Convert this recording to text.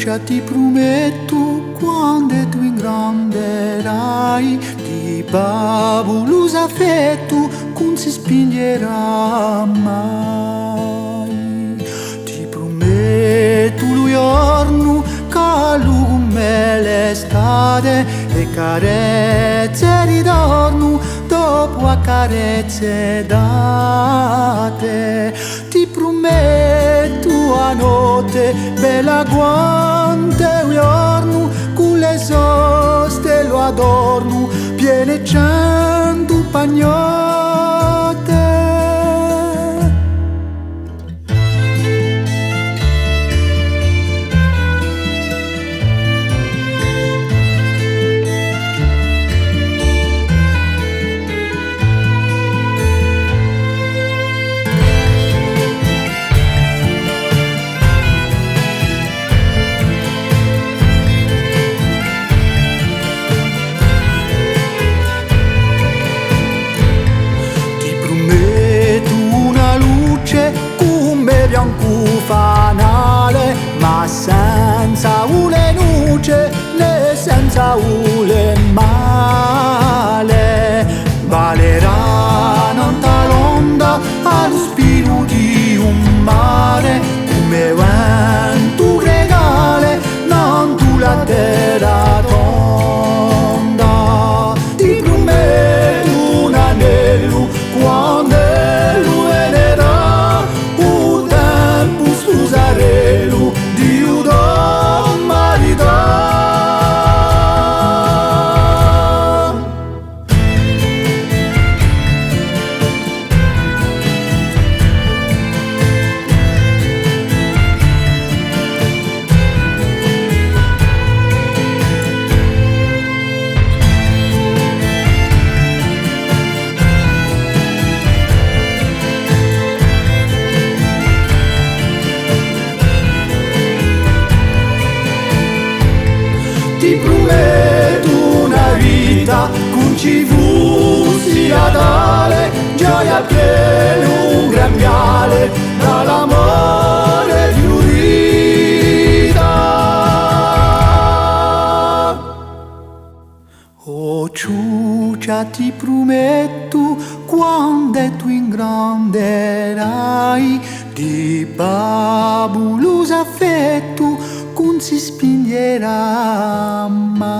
Ciuccia, ti prometto, quando tu ingranderai, di babuloso affetto non si spingerà mai. Ti prometto lo giorno che come l'estate e carezze ritorno dopo a carezze date. Ti prometto a notte bella quante un giorno con le soste lo adorno piene cento pagnotte. Come bianco fanale, ma senza une luce né senza une male. Valerà non l'onda allo spiro di un mare, come vento regale non tu la terra tonda. Ti prometto un anello quando Sarelu di udon maridon. Ti prometto una vita con ci sia dale, gioia piena un grembiale dall'amore fiorita. Oh ciuccia, ti prometto quando tu ingranderai di babuloso affetto non si spingerà mai.